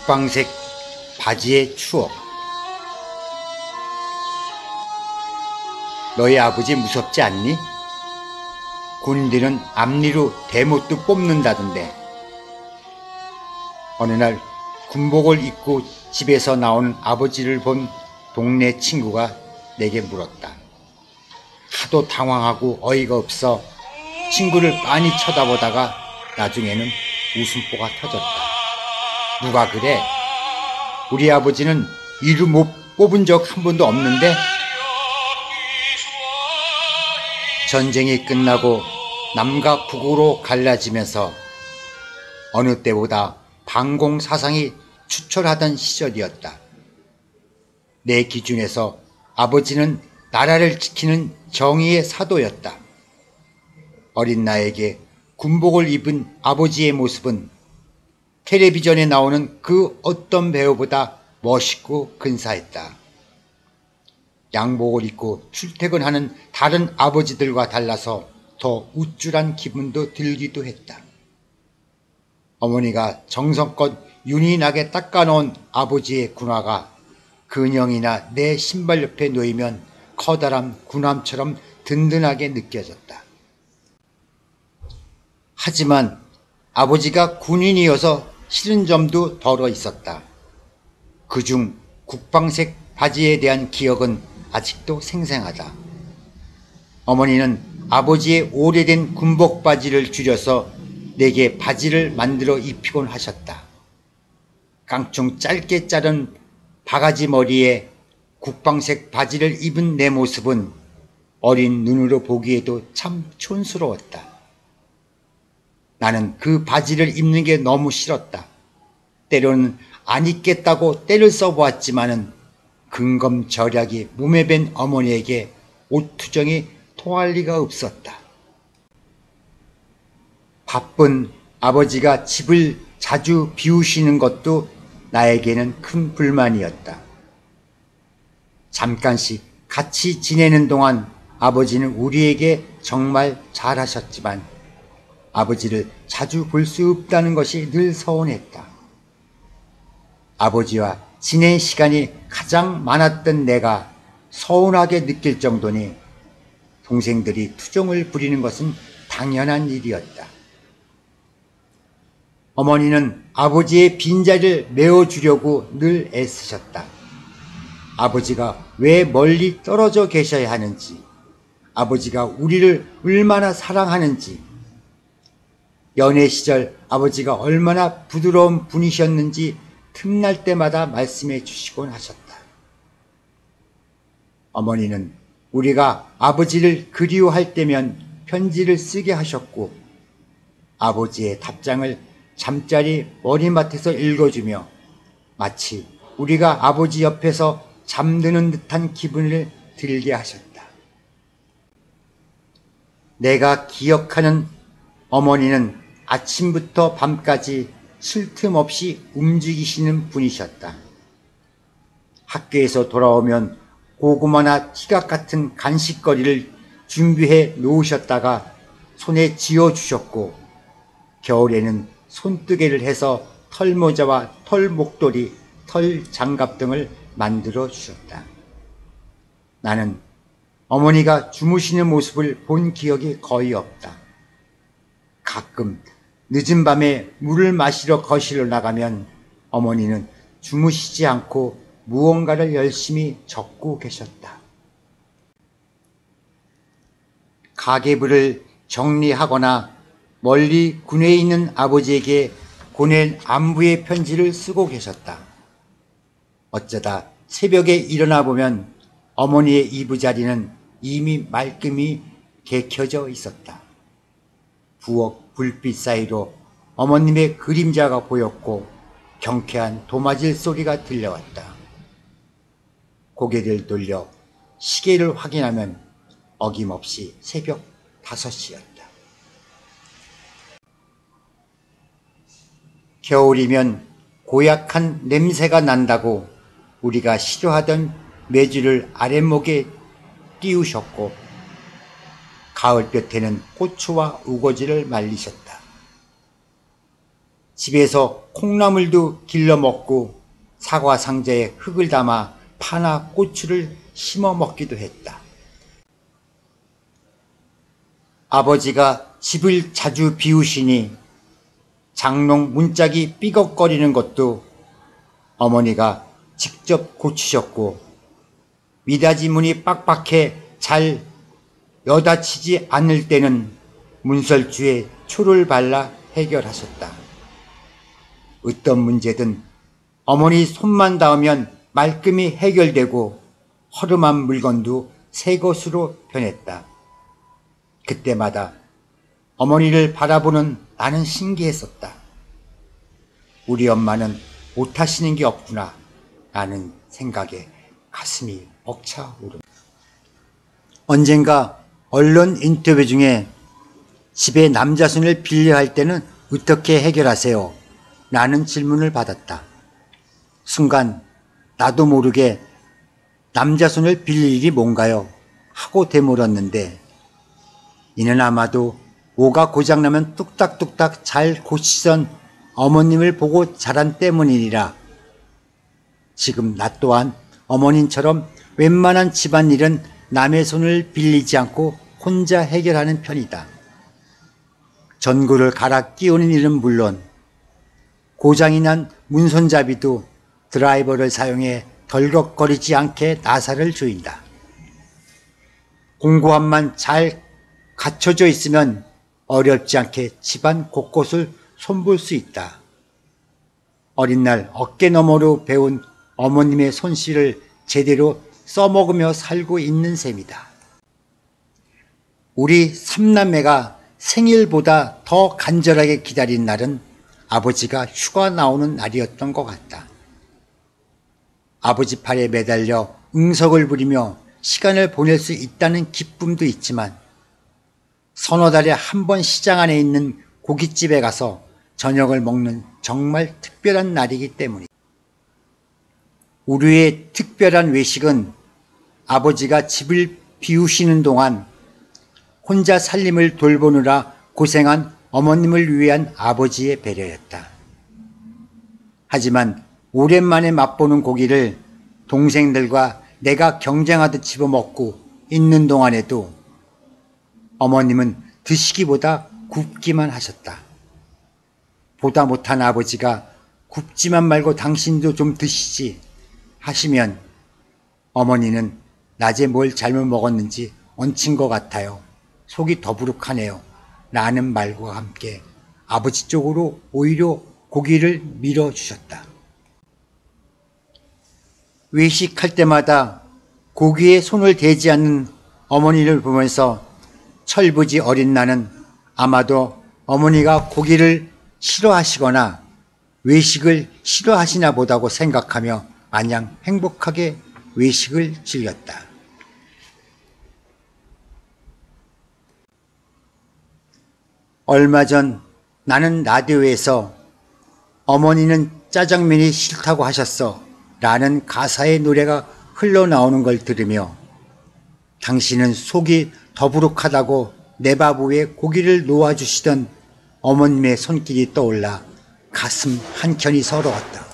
국방색 바지의 추억. 너희 아버지 무섭지 않니? 군인들은 앞니로 대못도 뽑는다던데. 어느 날 군복을 입고 집에서 나온 아버지를 본 동네 친구가 내게 물었다. 하도 당황하고 어이가 없어 친구를 빤히 쳐다보다가 나중에는 웃음보가 터졌다. 누가 그래? 우리 아버지는 이루 못 뽑은 적 한 번도 없는데? 전쟁이 끝나고 남과 북으로 갈라지면서 어느 때보다 반공 사상이 추철하던 시절이었다. 내 기준에서 아버지는 나라를 지키는 정의의 사도였다. 어린 나에게 군복을 입은 아버지의 모습은 텔레비전에 나오는 그 어떤 배우보다 멋있고 근사했다. 양복을 입고 출퇴근하는 다른 아버지들과 달라서 더 우쭐한 기분도 들기도 했다. 어머니가 정성껏 윤이 나게 닦아놓은 아버지의 군화가 근형이나 내 신발 옆에 놓이면 커다란 군함처럼 든든하게 느껴졌다. 하지만 아버지가 군인이어서 싫은 점도 덜어 있었다. 그중 국방색 바지에 대한 기억은 아직도 생생하다. 어머니는 아버지의 오래된 군복 바지를 줄여서 내게 바지를 만들어 입히곤 하셨다. 깡총 짧게 자른 바가지 머리에 국방색 바지를 입은 내 모습은 어린 눈으로 보기에도 참 촌스러웠다. 나는 그 바지를 입는 게 너무 싫었다. 때로는 안 입겠다고 떼를 써보았지만은 근검절약이 몸에 밴 어머니에게 옷투정이 통할 리가 없었다. 바쁜 아버지가 집을 자주 비우시는 것도 나에게는 큰 불만이었다. 잠깐씩 같이 지내는 동안 아버지는 우리에게 정말 잘하셨지만 아버지를 자주 볼 수 없다는 것이 늘 서운했다. 아버지와 지낸 시간이 가장 많았던 내가 서운하게 느낄 정도니 동생들이 투정을 부리는 것은 당연한 일이었다. 어머니는 아버지의 빈자리를 메워주려고 늘 애쓰셨다. 아버지가 왜 멀리 떨어져 계셔야 하는지, 아버지가 우리를 얼마나 사랑하는지, 연애 시절 아버지가 얼마나 부드러운 분이셨는지 틈날 때마다 말씀해 주시곤 하셨다. 어머니는 우리가 아버지를 그리워할 때면 편지를 쓰게 하셨고 아버지의 답장을 잠자리 머리맡에서 읽어주며 마치 우리가 아버지 옆에서 잠드는 듯한 기분을 들게 하셨다. 내가 기억하는 어머니는 아침부터 밤까지 쉴 틈 없이 움직이시는 분이셨다. 학교에서 돌아오면 고구마나 티각 같은 간식거리를 준비해 놓으셨다가 손에 쥐어주셨고 겨울에는 손뜨개를 해서 털모자와 털목도리, 털장갑 등을 만들어 주셨다. 나는 어머니가 주무시는 모습을 본 기억이 거의 없다. 가끔 늦은 밤에 물을 마시러 거실로 나가면 어머니는 주무시지 않고 무언가를 열심히 적고 계셨다. 가계부를 정리하거나 멀리 군에 있는 아버지에게 보낸 안부의 편지를 쓰고 계셨다. 어쩌다 새벽에 일어나 보면 어머니의 이부자리는 이미 말끔히 개켜져 있었다. 부엌 불빛 사이로 어머님의 그림자가 보였고 경쾌한 도마질 소리가 들려왔다. 고개를 돌려 시계를 확인하면 어김없이 새벽 5시였다. 겨울이면 고약한 냄새가 난다고 우리가 싫어하던 메주를 아랫목에 띄우셨고 가을볕에는 고추와 우거지를 말리셨다. 집에서 콩나물도 길러 먹고 사과 상자에 흙을 담아 파나 고추를 심어 먹기도 했다. 아버지가 집을 자주 비우시니 장롱 문짝이 삐걱거리는 것도 어머니가 직접 고치셨고, 미닫이 문이 빡빡해 잘 여닫히지 않을 때는 문설주에 초를 발라 해결하셨다. 어떤 문제든 어머니 손만 닿으면 말끔히 해결되고 허름한 물건도 새 것으로 변했다. 그때마다 어머니를 바라보는 나는 신기했었다. 우리 엄마는 못하시는 게 없구나 라는 생각에 가슴이 벅차오른다. 언젠가 언론 인터뷰 중에 집에 남자손을 빌려 할 때는 어떻게 해결하세요? 라는 질문을 받았다. 순간 나도 모르게 남자손을 빌릴 일이 뭔가요? 하고 되물었는데, 이는 아마도 오가 고장나면 뚝딱뚝딱 잘 고치던 어머님을 보고 자란 때문이니라. 지금 나 또한 어머님처럼 웬만한 집안일은 남의 손을 빌리지 않고 혼자 해결하는 편이다. 전구를 갈아 끼우는 일은 물론 고장이 난 문손잡이도 드라이버를 사용해 덜컥거리지 않게 나사를 조인다. 공구함만 잘 갖춰져 있으면 어렵지 않게 집안 곳곳을 손볼 수 있다. 어린 날 어깨너머로 배운 어머님의 손씨를 제대로 써먹으며 살고 있는 셈이다. 우리 삼남매가 생일보다 더 간절하게 기다린 날은 아버지가 휴가 나오는 날이었던 것 같다. 아버지 팔에 매달려 응석을 부리며 시간을 보낼 수 있다는 기쁨도 있지만, 서너 달에 한 번 시장 안에 있는 고깃집에 가서 저녁을 먹는 정말 특별한 날이기 때문이다. 우리의 특별한 외식은 아버지가 집을 비우시는 동안 혼자 살림을 돌보느라 고생한 어머님을 위한 아버지의 배려였다. 하지만 오랜만에 맛보는 고기를 동생들과 내가 경쟁하듯 집어먹고 있는 동안에도 어머님은 드시기보다 굽기만 하셨다. 보다 못한 아버지가 굽지만 말고 당신도 좀 드시지 하시면 어머니는 낮에 뭘 잘못 먹었는지 얹힌 것 같아요. 속이 더부룩하네요. 라는 말과 함께 아버지 쪽으로 오히려 고기를 밀어주셨다. 외식할 때마다 고기에 손을 대지 않는 어머니를 보면서 철부지 어린 나는 아마도 어머니가 고기를 싫어하시거나 외식을 싫어하시나 보다고 생각하며 마냥 행복하게 외식을 즐겼다. 얼마 전 나는 라디오에서 어머니는 짜장면이 싫다고 하셨어 라는 가사의 노래가 흘러나오는 걸 들으며 당신은 속이 더부룩하다고 내 밥 위에 고기를 놓아주시던 어머님의 손길이 떠올라 가슴 한켠이 서러웠다.